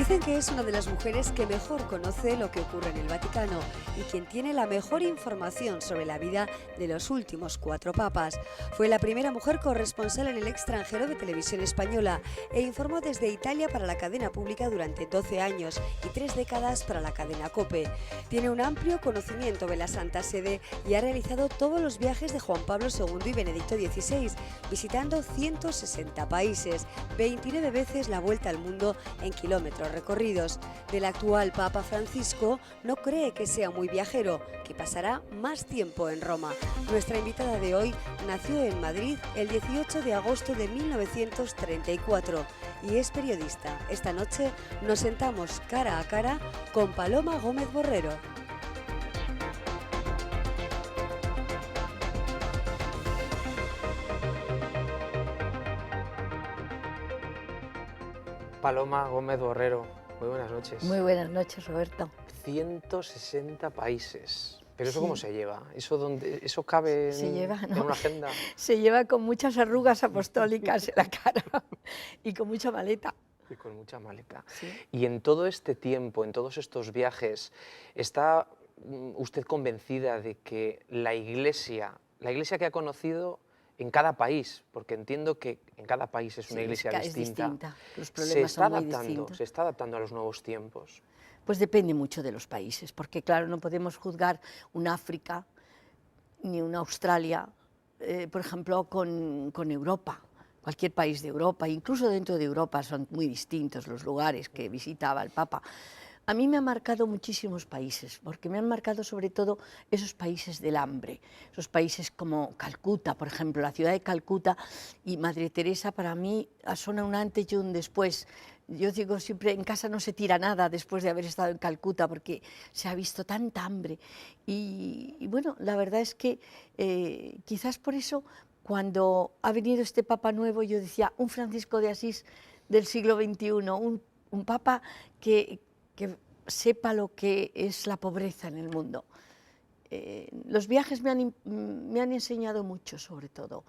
Dicen que es una de las mujeres que mejor conoce lo que ocurre en el Vaticano y quien tiene la mejor información sobre la vida de los últimos 4 papas. Fue la primera mujer corresponsal en el extranjero de Televisión Española e informó desde Italia para la cadena pública durante 12 años y 3 décadas para la cadena COPE. Tiene un amplio conocimiento de la Santa Sede y ha realizado todos los viajes de Juan Pablo II y Benedicto XVI, visitando 160 países, 29 veces la vuelta al mundo en kilómetros recorridos. Del actual Papa Francisco no cree que sea muy viajero, que pasará más tiempo en Roma. Nuestra invitada de hoy nació en Madrid el 18 de agosto de 1934 y es periodista. Esta noche nos sentamos cara a cara con Paloma Gómez Borrero. Paloma Gómez Borrero, muy buenas noches. Muy buenas noches, Roberto. 160 países. ¿Pero eso Sí. cómo se lleva? ¿Eso cabe en una agenda? Se lleva con muchas arrugas apostólicas en la cara y con mucha maleta. Y con mucha maleta. Sí. Y en todo este tiempo, en todos estos viajes, ¿está usted convencida de que la iglesia que ha conocido en cada país, porque entiendo que en cada país es una iglesia distinta, los problemas son muy se está adaptando a los nuevos tiempos? Pues depende mucho de los países, porque claro, no podemos juzgar un África ni una Australia, por ejemplo, con Europa. Cualquier país de Europa, incluso dentro de Europa, son muy distintos los lugares que visitaba el Papa. A mí me han marcado muchísimos países, porque me han marcado sobre todo esos países del hambre, esos países como Calcuta, por ejemplo, la ciudad de Calcuta y Madre Teresa para mí son un antes y un después. Yo digo siempre, en casa no se tira nada después de haber estado en Calcuta, porque se ha visto tanta hambre. Y bueno, la verdad es que quizás por eso, cuando ha venido este Papa nuevo, yo decía, un Francisco de Asís del siglo XXI, un Papa que sepa lo que es la pobreza en el mundo. Los viajes me han enseñado mucho, sobre todo.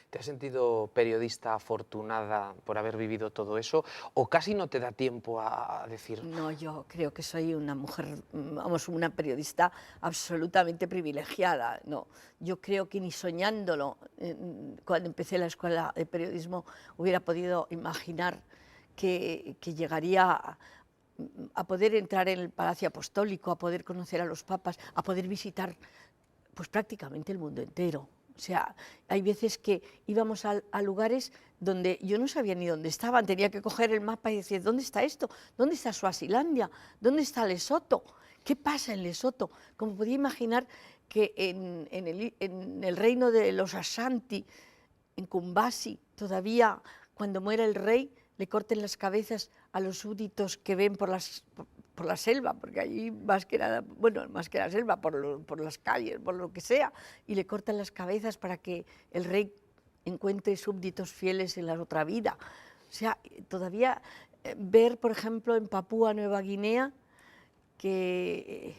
¿Te has sentido periodista afortunada por haber vivido todo eso? ¿O casi no te da tiempo a decir? No, yo creo que soy una mujer, vamos, una periodista absolutamente privilegiada. No, yo creo que ni soñándolo, cuando empecé la escuela de periodismo, hubiera podido imaginar que llegaría a poder entrar en el Palacio Apostólico, a poder conocer a los papas, a poder visitar pues prácticamente el mundo entero. O sea, hay veces que íbamos a lugares donde yo no sabía ni dónde estaban, tenía que coger el mapa y decir, ¿dónde está esto? ¿Dónde está Suazilandia? ¿Dónde está Lesoto? ¿Qué pasa en Lesoto? Como podía imaginar que en el reino de los Ashanti, en Kumbasi, todavía cuando muera el rey, le corten las cabezas a los súbditos que ven por la selva, porque allí más que nada, bueno, más que la selva, por las calles, por lo que sea, y le cortan las cabezas para que el rey encuentre súbditos fieles en la otra vida. O sea, todavía ver, por ejemplo, en Papúa Nueva Guinea, que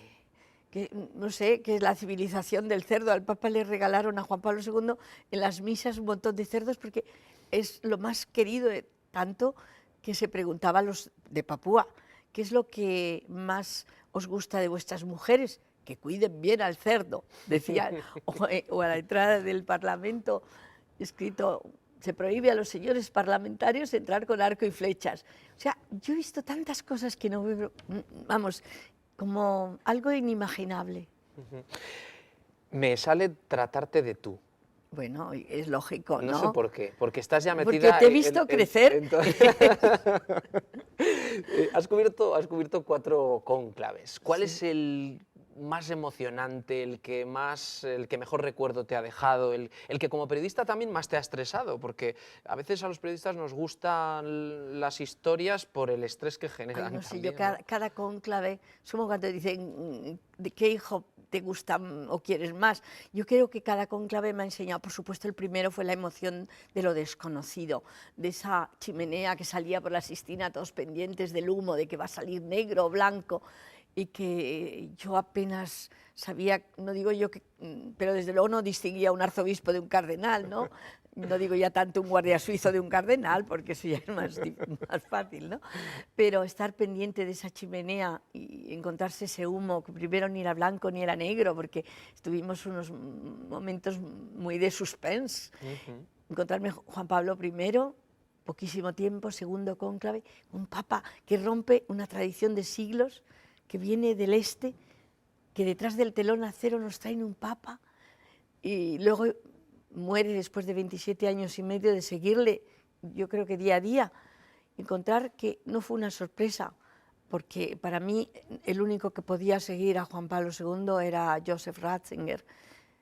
no sé, que es la civilización del cerdo. Al Papa le regalaron a Juan Pablo II en las misas un montón de cerdos porque es lo más querido, tanto que se preguntaba a los de Papúa, ¿qué es lo que más os gusta de vuestras mujeres? Que cuiden bien al cerdo, decían. O a la entrada del Parlamento, escrito, se prohíbe a los señores parlamentarios entrar con arco y flechas. O sea, yo he visto tantas cosas que no veo, vamos, como algo inimaginable. Me sale tratarte de tú. Bueno, es lógico, ¿no? No sé por qué, porque estás ya metida... Porque te he visto crecer. Has cubierto 4 cónclaves. ¿Cuál es el más emocionante, el que mejor recuerdo te ha dejado, el que como periodista también más te ha estresado? Porque a veces a los periodistas nos gustan las historias por el estrés que generan. Ay, no sé, también, yo cada cónclave, supongo cuando te dicen de qué hijo te gusta o quieres más. Yo creo que cada cónclave me ha enseñado, por supuesto el primero fue la emoción de lo desconocido, de esa chimenea que salía por la Sistina, todos pendientes del humo, de que va a salir negro o blanco. y que yo apenas sabía, no digo yo que, pero desde luego no distinguía un arzobispo de un cardenal, ¿no? No digo ya tanto un guardia suizo de un cardenal, porque eso ya es más fácil, ¿no? Pero estar pendiente de esa chimenea y encontrarse ese humo, que primero ni era blanco ni era negro, porque estuvimos unos momentos muy de suspense. Encontrarme Juan Pablo I, poquísimo tiempo, segundo cónclave, un papa que rompe una tradición de siglos, que viene del este, que detrás del telón acero nos traen un papa, y luego muere después de 27 años y medio de seguirle, yo creo que día a día. Encontrar que no fue una sorpresa, porque para mí el único que podía seguir a Juan Pablo II era Joseph Ratzinger.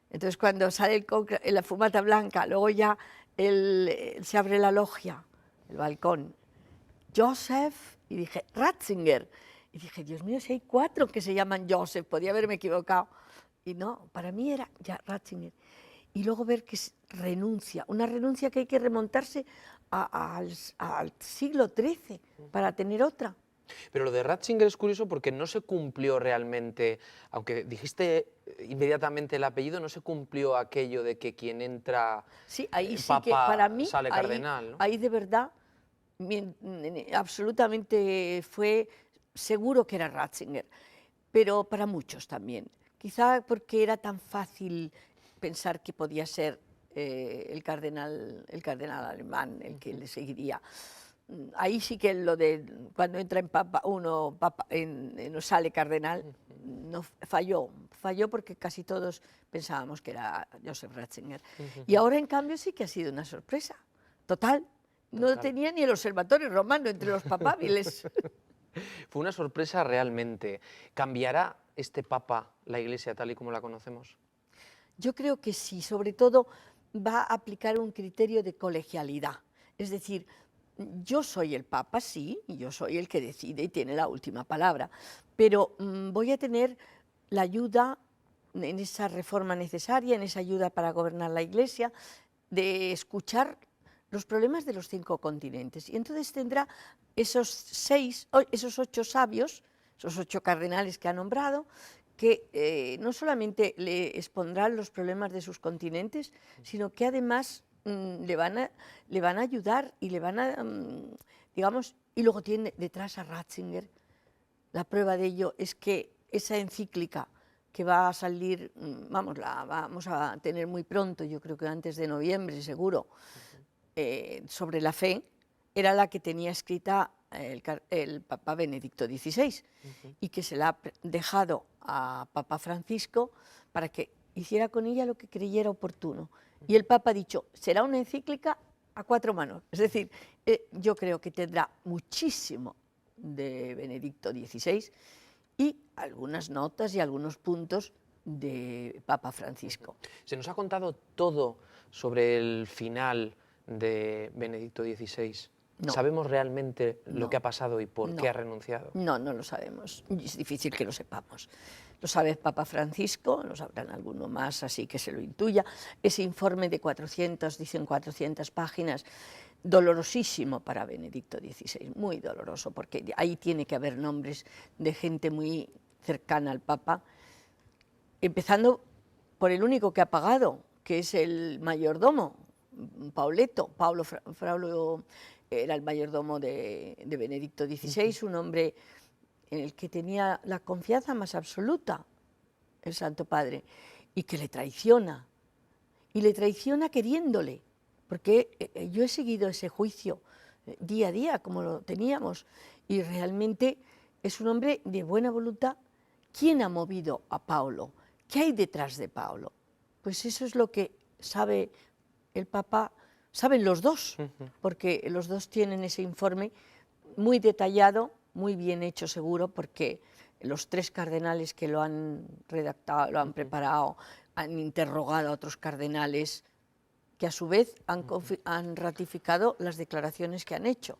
Entonces cuando sale la fumata blanca, luego ya se abre la logia, el balcón, Joseph, y dije, Ratzinger. Y dije, Dios mío, si hay 4 que se llaman Joseph, podía haberme equivocado. Y no, para mí era ya Ratzinger. Y luego ver que renuncia, una renuncia que hay que remontarse al siglo XIII para tener otra. Pero lo de Ratzinger es curioso porque no se cumplió realmente, aunque dijiste inmediatamente el apellido, no se cumplió aquello de que quien entra sí, ahí sí papa que para mí, sale cardenal, ¿no? ahí de verdad, absolutamente fue seguro que era Ratzinger, pero para muchos también. Quizá porque era tan fácil pensar que podía ser el cardenal alemán el que le seguiría. Ahí sí que lo de cuando entra en papa, no sale cardenal, no falló porque casi todos pensábamos que era Joseph Ratzinger. Y ahora en cambio sí que ha sido una sorpresa, total. No tenía ni el Observatorio Romano entre los papábiles. Fue una sorpresa realmente. ¿Cambiará este papa la Iglesia tal y como la conocemos? Yo creo que sí, sobre todo va a aplicar un criterio de colegialidad. Es decir, yo soy el papa, sí, y yo soy el que decide y tiene la última palabra, pero voy a tener la ayuda en esa reforma necesaria, en esa ayuda para gobernar la Iglesia, de escuchar los problemas de los 5 continentes. Y entonces tendrá esos 8 sabios, esos 8 cardenales que ha nombrado, que no solamente le expondrán los problemas de sus continentes, sino que además le van a ayudar y le van a, digamos, y luego tiene detrás a Ratzinger. La prueba de ello es que esa encíclica que va a salir, la vamos a tener muy pronto, yo creo que antes de noviembre seguro, sobre la fe, era la que tenía escrita el Papa Benedicto XVI y que se la ha dejado a Papa Francisco para que hiciera con ella lo que creyera oportuno. Y el Papa ha dicho, será una encíclica a 4 manos. Es decir, yo creo que tendrá muchísimo de Benedicto XVI y algunas notas y algunos puntos de Papa Francisco. Se nos ha contado todo sobre el final de Benedicto XVI. No. ¿Sabemos realmente lo que ha pasado y por qué ha renunciado? No, no lo sabemos. Es difícil que lo sepamos. Lo sabe Papa Francisco, lo sabrán alguno más, así que se lo intuya. Ese informe de 400 páginas, dolorosísimo para Benedicto XVI, muy doloroso, porque ahí tiene que haber nombres de gente muy cercana al Papa, empezando por el único que ha pagado, que es el mayordomo, Pablo era el mayordomo de Benedicto XVI, un hombre en el que tenía la confianza más absoluta, el Santo Padre, y que le traiciona, y le traiciona queriéndole, porque yo he seguido ese juicio día a día, como lo teníamos, y realmente es un hombre de buena voluntad. ¿Quién ha movido a Pablo? ¿Qué hay detrás de Pablo? Pues eso es lo que sabe el Papa, saben los dos, porque los dos tienen ese informe muy detallado, muy bien hecho seguro, porque los 3 cardenales que lo han redactado, lo han preparado, han interrogado a otros cardenales que a su vez han ratificado las declaraciones que han hecho.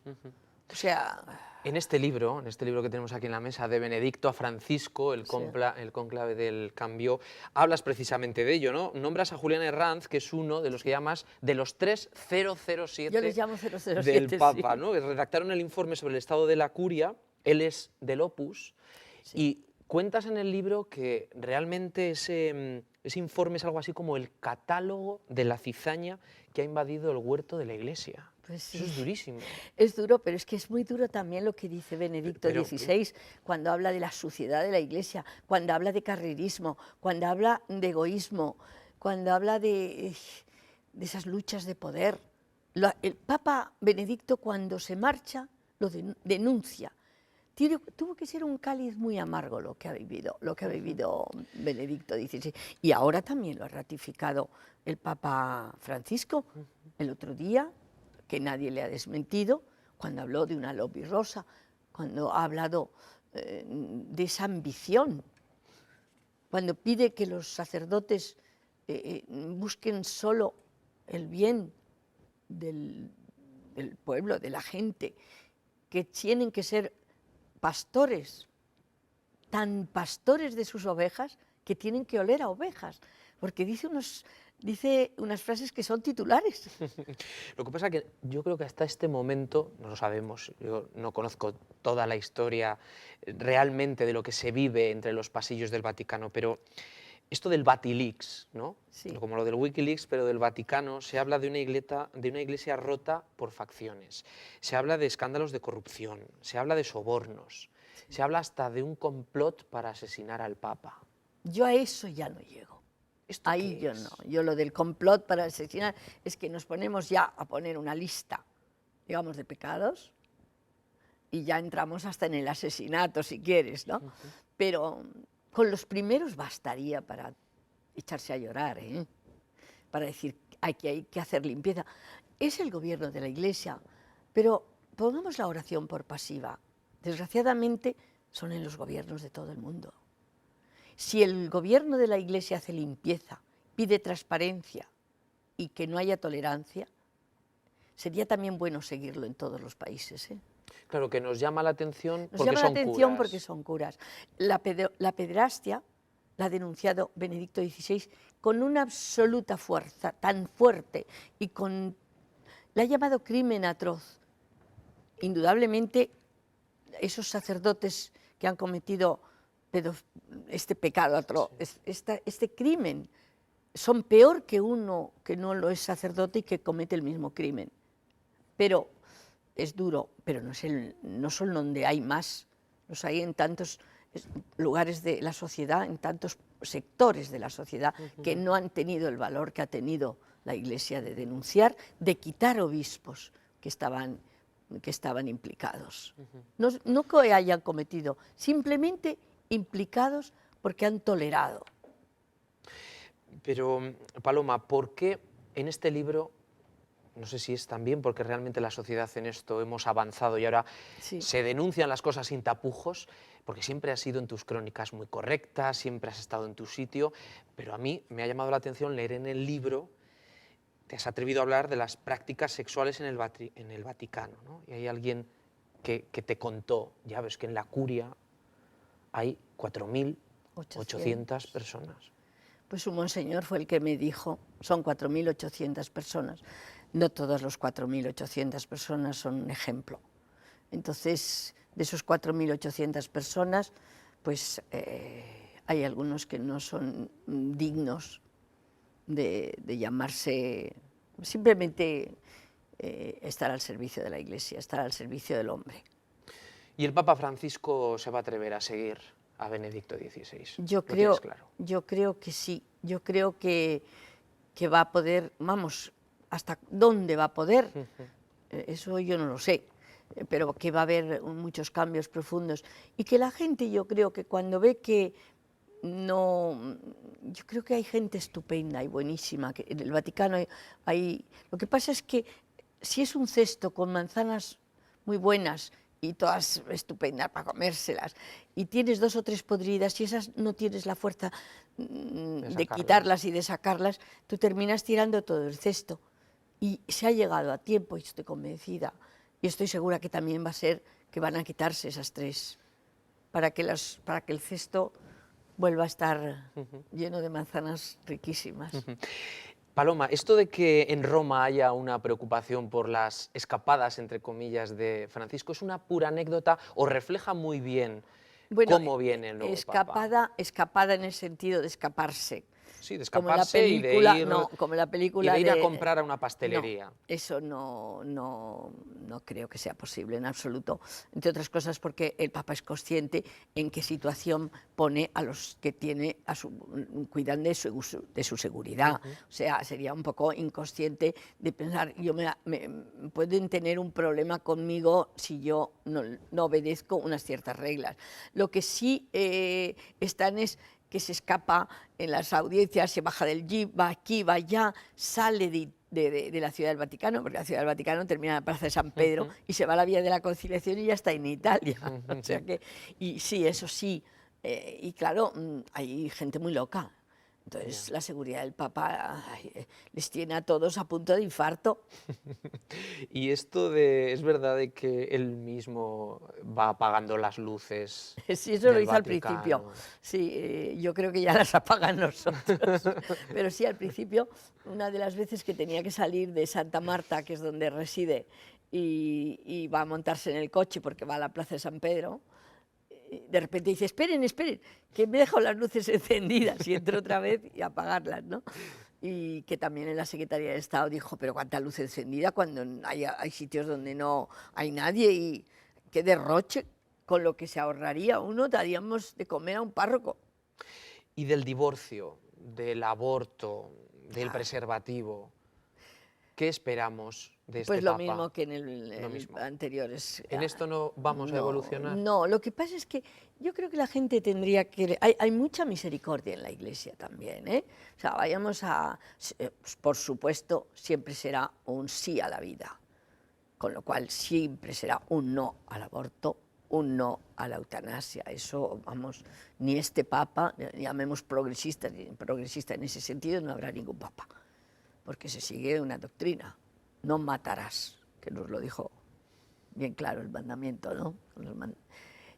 O sea... En este libro que tenemos aquí en la mesa, de Benedicto a Francisco, el cónclave del cambio, hablas precisamente de ello, ¿no? Nombras a Julián Herranz, que es uno de los que llamas de los 3 007 Yo les llamo 007, del Papa, sí. ¿no? Redactaron el informe sobre el estado de la curia, él es del Opus, sí. Y Cuentas en el libro que realmente ese informe es algo así como el catálogo de la cizaña que ha invadido el huerto de la Iglesia. Pues sí. Eso es durísimo. Es duro, pero es que es muy duro también lo que dice Benedicto Pero- XVI, cuando habla de la suciedad de la Iglesia, cuando habla de carrerismo, cuando habla de egoísmo, cuando habla de esas luchas de poder. El Papa Benedicto, cuando se marcha, lo denuncia. Tuvo que ser un cáliz muy amargo lo que ha vivido Benedicto XVI. Y ahora también lo ha ratificado el Papa Francisco el otro día, que nadie le ha desmentido, cuando habló de una lobby rosa, cuando ha hablado de esa ambición, cuando pide que los sacerdotes busquen solo el bien del pueblo, de la gente, que tienen que ser pastores, tan pastores de sus ovejas, que tienen que oler a ovejas, porque dice unas frases que son titulares. Lo que pasa es que yo creo que hasta este momento, no lo sabemos, yo no conozco toda la historia realmente de lo que se vive entre los pasillos del Vaticano, pero esto del Vatilix, ¿no? Sí. Como lo del Wikileaks, pero del Vaticano, se habla de una iglesia rota por facciones, se habla de escándalos de corrupción, se habla de sobornos, se habla hasta de un complot para asesinar al Papa. Yo a eso ya no llego. ¿Esto Ahí qué yo es? no. Yo lo del complot para asesinar es que nos ponemos ya a poner una lista, digamos, de pecados y ya entramos hasta en el asesinato, si quieres, ¿no? Pero con los primeros bastaría para echarse a llorar, ¿eh? Para decir hay que hacer limpieza. Es el gobierno de la Iglesia, pero pongamos la oración por pasiva. Desgraciadamente son en los gobiernos de todo el mundo. Si el gobierno de la Iglesia hace limpieza, pide transparencia y que no haya tolerancia, sería también bueno seguirlo en todos los países, ¿eh? Claro, que nos llama la atención Nos porque llama la son atención curas. porque son curas. La pederastia la ha denunciado Benedicto XVI con una absoluta fuerza, tan fuerte, y la ha llamado crimen atroz. Indudablemente, esos sacerdotes que han cometido este pecado atroz, este crimen, son peor que uno que no lo es sacerdote y que comete el mismo crimen. Pero es duro, pero no son donde hay más, los hay en tantos lugares de la sociedad, en tantos sectores de la sociedad que no han tenido el valor que ha tenido la Iglesia de denunciar, de quitar obispos que estaban implicados. No que hayan cometido, simplemente implicados porque han tolerado. Pero, Paloma, ¿por qué en este libro, no sé si es también porque realmente la sociedad en esto hemos avanzado y ahora Sí. se denuncian las cosas sin tapujos, porque siempre has sido en tus crónicas muy correcta, siempre has estado en tu sitio, pero a mí me ha llamado la atención leer en el libro, te has atrevido a hablar de las prácticas sexuales en el Vaticano, ¿no? Y hay alguien que te contó, ya ves que en la curia hay 4.800 personas. Pues un monseñor fue el que me dijo, son 4.800 personas. No todas las 4.800 personas son un ejemplo. Entonces, de esos 4.800 personas, pues hay algunos que no son dignos de llamarse, simplemente estar al servicio de la Iglesia, estar al servicio del hombre. ¿Y el Papa Francisco se va a atrever a seguir a Benedicto XVI? Yo ¿Lo tienes claro? creo que sí, yo creo que va a poder, vamos, hasta dónde va a poder, eso yo no lo sé, pero que va a haber muchos cambios profundos y que la gente, yo creo que cuando ve que no, yo creo que hay gente estupenda y buenísima, que en el Vaticano lo que pasa es que si es un cesto con manzanas muy buenas y todas estupendas para comérselas, y tienes 2 o 3 podridas, y esas no tienes la fuerza de quitarlas y de sacarlas, tú terminas tirando todo el cesto. Y se ha llegado a tiempo, y estoy convencida, y estoy segura que también va a ser que van a quitarse esas 3, para que el cesto vuelva a estar lleno de manzanas riquísimas. Paloma, esto de que en Roma haya una preocupación por las escapadas, entre comillas, de Francisco, ¿es una pura anécdota o refleja muy bien Bueno, ¿Cómo viene el nuevo papa? escapada en el sentido de escaparse. Sí, de Como en la escaparse y de película, ir, no, como en la y película de ir a de... comprar a una No, pastelería. eso no creo que sea posible en absoluto. Entre otras cosas porque el Papa es consciente en qué situación pone a los que tiene cuidan de su seguridad. Ujú. O sea, sería un poco inconsciente de pensar, pueden tener un problema conmigo si yo no obedezco unas ciertas reglas. Lo que sí están es que se escapa en las audiencias, se baja del jeep, va aquí, va allá, sale de la Ciudad del Vaticano, porque la Ciudad del Vaticano termina en la Plaza de San Pedro Ujú. y se va a la Vía de la Conciliación y ya está en Italia. O sea Ujú. que, y sí, eso sí, y claro, hay gente muy loca. Ya. Entonces, la seguridad del Papa les tiene a todos a punto de infarto. Y esto de, es verdad de que él mismo va apagando las luces Sí, eso lo del hizo al principio. Vaticano. Sí, yo creo que ya las apagan nosotros. Pero sí, al principio, una de las veces que tenía que salir de Santa Marta, que es donde reside, y va a montarse en el coche porque va a la Plaza de San Pedro, de repente dice, esperen, esperen, que me he dejado las luces encendidas y entro otra vez y apagarlas, ¿no? Y que también en la Secretaría de Estado dijo, pero cuánta luz encendida cuando hay sitios donde no hay nadie y qué derroche con lo que se ahorraría uno, daríamos de comer a un párroco. Y del divorcio, del aborto, del Ah, preservativo, ¿qué esperamos de pues este lo papa? mismo que en Lo el mismo. anterior. ¿En esto no vamos a evolucionar? No, lo que pasa es que yo creo que la gente tendría que... Hay mucha misericordia en la Iglesia también, ¿eh? O sea, por supuesto, siempre será un sí a la vida, con lo cual siempre será un no al aborto, un no a la eutanasia. Eso, vamos, ni este papa, llamemos progresista, ni progresista en ese sentido, no habrá ningún papa, porque se sigue una doctrina, no matarás, que nos lo dijo bien claro el mandamiento, ¿no?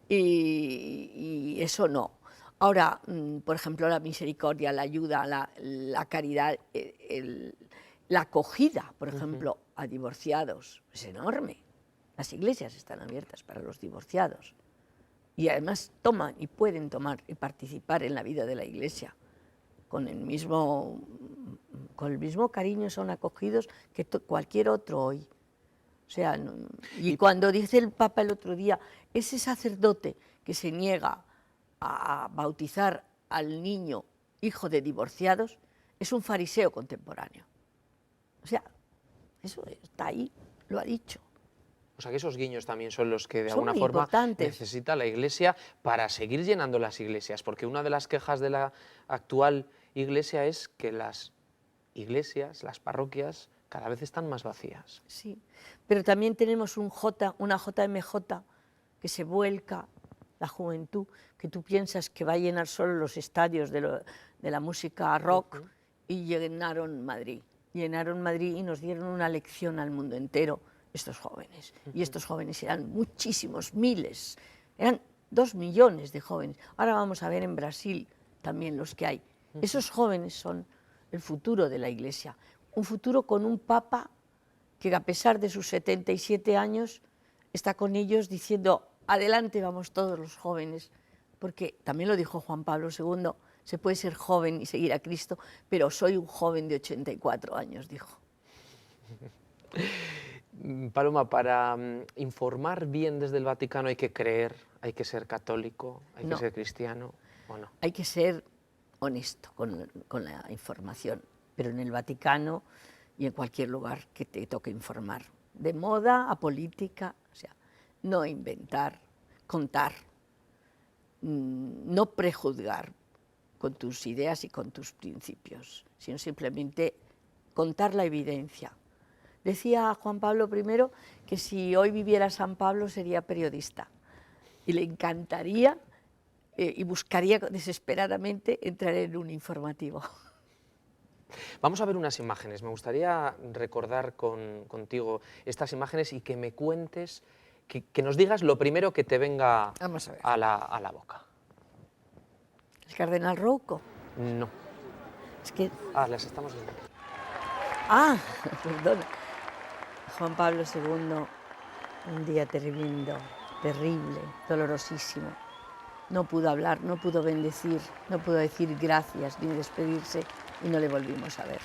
Y eso no. Ahora, por ejemplo, la misericordia, la ayuda, la caridad, la acogida, por Ujú. ejemplo, a divorciados, es enorme. Las iglesias están abiertas para los divorciados y además toman y pueden tomar y participar en la vida de la iglesia con el mismo cariño, son acogidos que cualquier otro hoy. O sea, y cuando dice el Papa el otro día, ese sacerdote que se niega a bautizar al niño hijo de divorciados, es un fariseo contemporáneo. O sea, eso está ahí, lo ha dicho. O sea que esos guiños también son los que de Son alguna muy forma importantes. necesita la Iglesia para seguir llenando las iglesias, porque una de las quejas de la actual Iglesia es que las iglesias, las parroquias, cada vez están más vacías. Sí, pero también tenemos una JMJ que se vuelca, la juventud, que tú piensas que va a llenar solo los estadios de la música rock, y llenaron Madrid. Llenaron Madrid y nos dieron una lección al mundo entero, estos jóvenes. Y estos jóvenes eran muchísimos, miles, eran 2 millones de jóvenes. Ahora vamos a ver en Brasil también los que hay. Esos jóvenes son el futuro de la Iglesia, un futuro con un papa que a pesar de sus 77 años está con ellos diciendo, adelante vamos todos los jóvenes, porque también lo dijo Juan Pablo II, se puede ser joven y seguir a Cristo, pero soy un joven de 84 años, dijo. Paloma, para informar bien desde el Vaticano hay que creer, hay que ser católico, hay que No, ser cristiano, ¿o no? hay que ser honesto con la información, pero en el Vaticano y en cualquier lugar que te toque informar, de moda a política, o sea, no inventar, contar, no prejuzgar con tus ideas y con tus principios, sino simplemente contar la evidencia. Decía Juan Pablo I que si hoy viviera San Pablo sería periodista y le encantaría y buscaría desesperadamente entrar en un informativo. Vamos a ver unas imágenes. Me gustaría recordar contigo estas imágenes y que me cuentes, que nos digas lo primero que te venga Vamos a ver. a la boca. El cardenal Rouco. No. Es que... Las estamos viendo. Perdona. Juan Pablo II, un día tremendo, terrible, dolorosísimo. no pudo hablar, no pudo bendecir, no pudo decir gracias ni despedirse y no le volvimos a ver.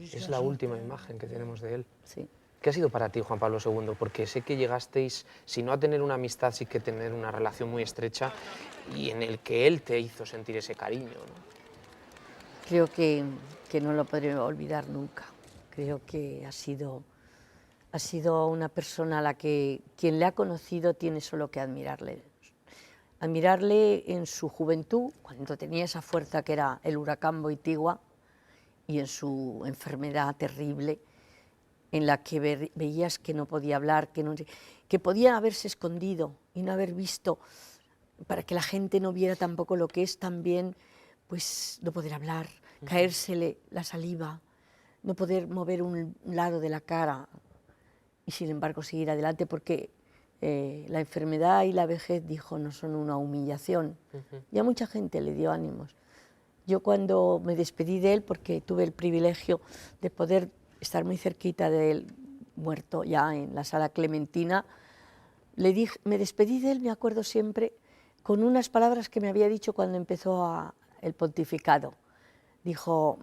Es la última imagen que tenemos de él. Sí. ¿Qué ha sido para ti, Juan Pablo II? Porque sé que llegasteis, si no a tener una amistad, sí que tener una relación muy estrecha y en el que él te hizo sentir ese cariño, ¿no? Creo que no lo podré olvidar nunca. Creo que ha sido una persona a la que quien le ha conocido tiene solo que admirarle. Admirarle en su juventud, cuando tenía esa fuerza que era el huracán Boitigua, y en su enfermedad terrible, en la que veías que no podía hablar, que podía haberse escondido y no haber visto, para que la gente no viera tampoco lo que es también, pues no poder hablar, caérsele la saliva, no poder mover un lado de la cara y sin embargo seguir adelante, porque la enfermedad y la vejez, dijo, no son una humillación. Y a mucha gente le dio ánimos. Yo cuando me despedí de él, porque tuve el privilegio de poder estar muy cerquita de él, muerto ya en la Sala Clementina, me despedí de él, me acuerdo siempre, con unas palabras que me había dicho cuando empezó el pontificado. Dijo,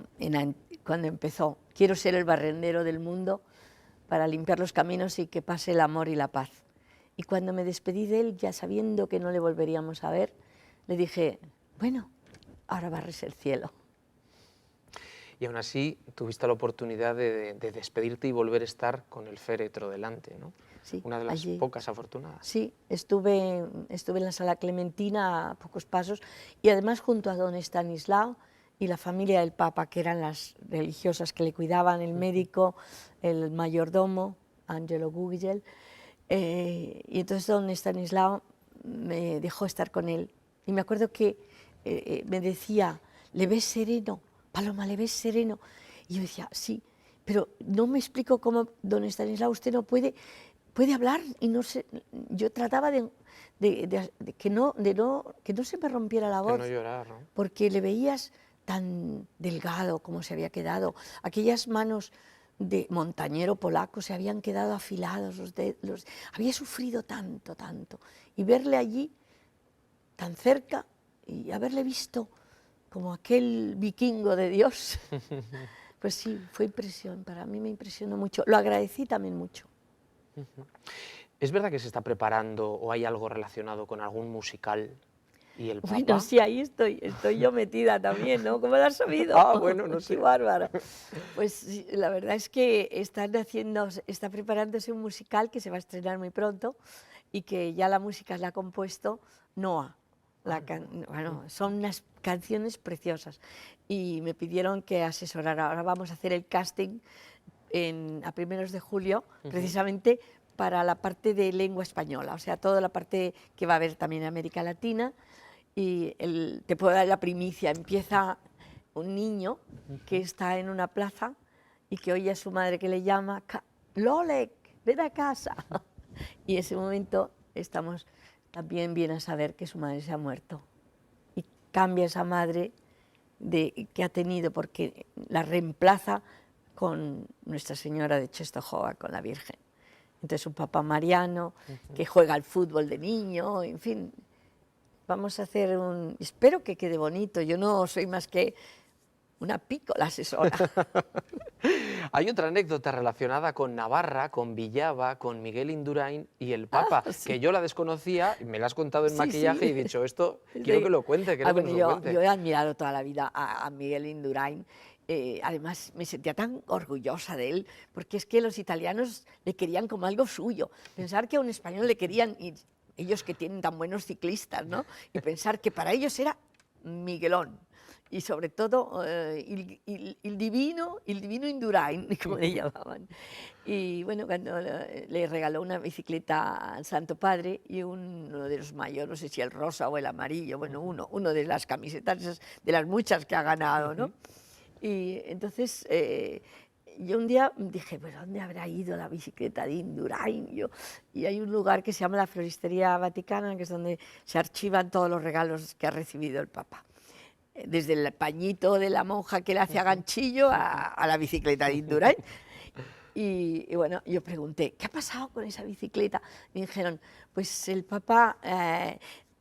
cuando empezó, quiero ser el barrendero del mundo para limpiar los caminos y que pase el amor y la paz. Y cuando me despedí de él, ya sabiendo que no le volveríamos a ver, le dije, bueno, ahora barres el cielo. Y aún así tuviste la oportunidad de despedirte y volver a estar con el féretro delante, ¿no? Sí, una de las allí, pocas afortunadas. Sí, estuve en la Sala Clementina a pocos pasos y además junto a don Estanislao y la familia del Papa, que eran las religiosas que le cuidaban, el médico, el mayordomo, Angelo Gugel, y entonces don Estanislao me dejó estar con él. Y me acuerdo que me decía, ¿le ves sereno? Paloma, ¿le ves sereno? Y yo decía, sí, pero no me explico cómo, don Estanislao, usted no puede hablar, y no sé, yo trataba de que no se me rompiera la voz, que no llorar, ¿no? porque le veías tan delgado como se había quedado, aquellas manos de montañero polaco se habían quedado afilados, había sufrido tanto, y verle allí tan cerca y haberle visto como aquel vikingo de Dios, pues sí, fue impresión, para mí me impresionó mucho, lo agradecí también mucho. ¿Es verdad que se está preparando o hay algo relacionado con algún musical y el Papa? Bueno, sí, ahí estoy yo metida también, ¿no? ¿Cómo lo has sabido? Ah, bueno, no sé. Qué bárbara. Pues sí, la verdad es que está preparándose un musical que se va a estrenar muy pronto y que ya la música la ha compuesto Noa. Bueno, son unas canciones preciosas y me pidieron que asesorara. Ahora vamos a hacer el casting a primeros de julio, precisamente para la parte de lengua española, o sea, toda la parte que va a haber también en América Latina. Y te puedo dar la primicia, empieza un niño que está en una plaza y que oye a su madre que le llama, Lolek, ven a casa. Y en ese momento también viene a saber que su madre se ha muerto. Y cambia esa madre que ha tenido, porque la reemplaza con Nuestra Señora de Czestochowa, con la Virgen. Entonces un papá mariano que juega al fútbol de niño, en fin. Vamos a hacer espero que quede bonito, yo no soy más que una pícola asesora. Hay otra anécdota relacionada con Navarra, con Villava, con Miguel Indurain y el Papa, Sí. que yo la desconocía, me la has contado en Sí, maquillaje sí. y he dicho, esto quiero que lo cuente, quiero que nos lo cuente. Yo he admirado toda la vida a Miguel Indurain. Además me sentía tan orgullosa de él, porque es que los italianos le querían como algo suyo. Pensar que a un español le querían, y ellos que tienen tan buenos ciclistas, ¿no? Y pensar que para ellos era Miguelón. Y sobre todo el divino Indurain, como le llamaban. Y bueno, cuando le regaló una bicicleta al Santo Padre y uno de los mayores, no sé si el rosa o el amarillo, bueno, uno de las camisetas de las muchas que ha ganado, ¿no? Y entonces yo un día dije, ¿pero dónde habrá ido la bicicleta de Indurain? Y hay un lugar que se llama la Floristería Vaticana, que es donde se archivan todos los regalos que ha recibido el Papa. Desde el pañito de la monja que le hace a ganchillo a la bicicleta de Indurain. Y bueno, yo pregunté, ¿qué ha pasado con esa bicicleta? Me dijeron, pues el Papa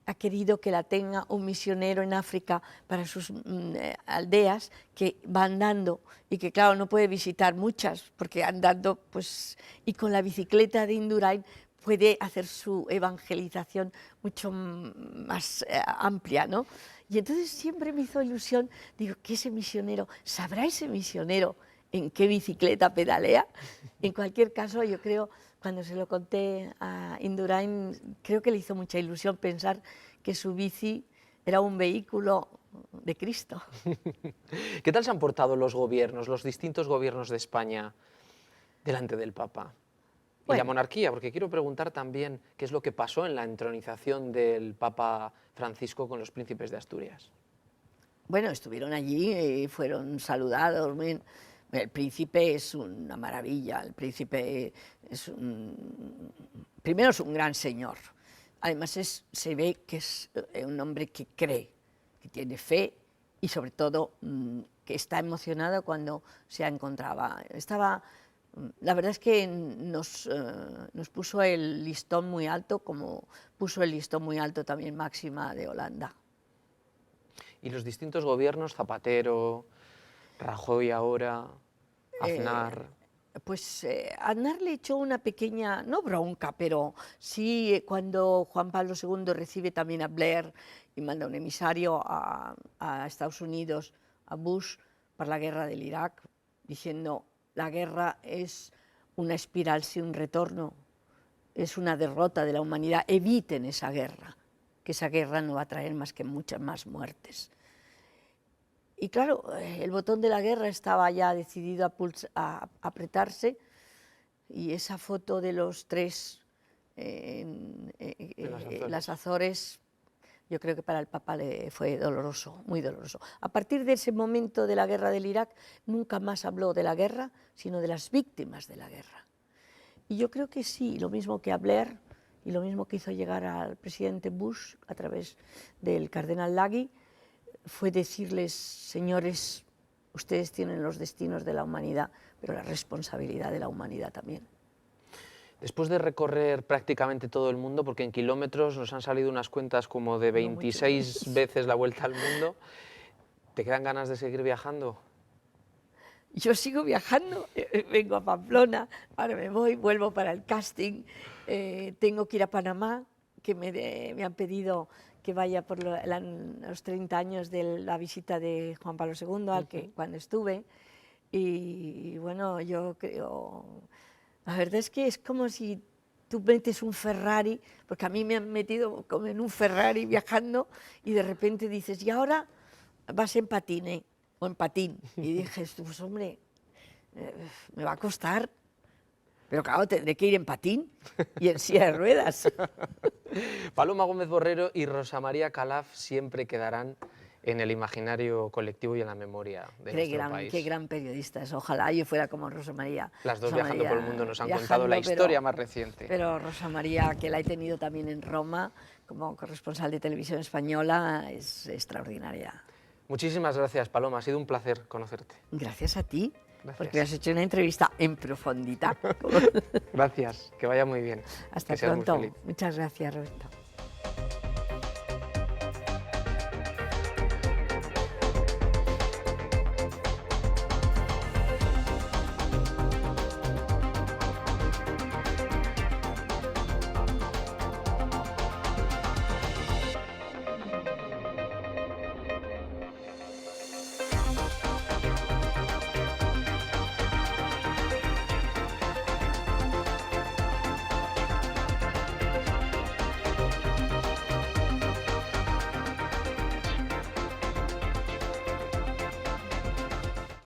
ha querido que la tenga un misionero en África para sus aldeas, que va andando y que claro no puede visitar muchas porque andando pues, y con la bicicleta de Indurain puede hacer su evangelización mucho más amplia, ¿no? Y entonces siempre me hizo ilusión, digo, que ese misionero, ¿sabrá ese misionero en qué bicicleta pedalea? En cualquier caso, yo creo, cuando se lo conté a Indurain, creo que le hizo mucha ilusión pensar que su bici era un vehículo de Cristo. ¿Qué tal se han portado los gobiernos, los distintos gobiernos de España delante del Papa? Y la monarquía, porque quiero preguntar también qué es lo que pasó en la entronización del Papa Francisco con los príncipes de Asturias. Bueno, estuvieron allí y fueron saludados. El príncipe es una maravilla, el príncipe es primero es un gran señor, además se ve que es un hombre que cree, que tiene fe y sobre todo que está emocionado cuando se encontraba. La verdad es que nos puso el listón muy alto, como puso el listón muy alto también Máxima de Holanda. Y los distintos gobiernos, Zapatero, Rajoy ahora, Aznar... Aznar le echó una pequeña, no bronca, pero sí cuando Juan Pablo II recibe también a Blair y manda un emisario a Estados Unidos, a Bush, para la guerra del Irak, diciendo la guerra es una espiral sin retorno, es una derrota de la humanidad, eviten esa guerra, que esa guerra no va a traer más que muchas más muertes. Y claro, el botón de la guerra estaba ya decidido a apretarse y esa foto de los tres en las Azores, yo creo que para el Papa le fue doloroso, muy doloroso. A partir de ese momento de la guerra del Irak, nunca más habló de la guerra, sino de las víctimas de la guerra. Y yo creo que sí, lo mismo que a Blair y lo mismo que hizo llegar al presidente Bush a través del cardenal Lagui, fue decirles, señores, ustedes tienen los destinos de la humanidad, pero la responsabilidad de la humanidad también. Después de recorrer prácticamente todo el mundo, porque en kilómetros nos han salido unas cuentas como de 26 veces la vuelta al mundo, ¿te quedan ganas de seguir viajando? Yo sigo viajando, vengo a Pamplona, ahora me voy, vuelvo para el casting, tengo que ir a Panamá, que me han pedido que vaya por los 30 años de la visita de Juan Pablo II, al que cuando estuve, y bueno, yo creo, la verdad es que es como si tú metes un Ferrari, porque a mí me han metido como en un Ferrari viajando, y de repente dices, y ahora vas en patine, o en patín, y dije, pues hombre, me va a costar, pero claro, tendré que ir en patín y en silla de ruedas. Paloma Gómez Borrero y Rosa María Calaf siempre quedarán en el imaginario colectivo y en la memoria de nuestro país. Qué gran periodistas, ojalá yo fuera como Rosa María. Las dos viajando por el mundo nos han contado la historia más reciente. Pero Rosa María, que la he tenido también en Roma, como corresponsal de Televisión Española, es extraordinaria. Muchísimas gracias, Paloma, ha sido un placer conocerte. Gracias a ti, gracias. Porque me has hecho una entrevista en profundidad. Gracias, que vaya muy bien. Hasta pronto. Muchas gracias, Roberto.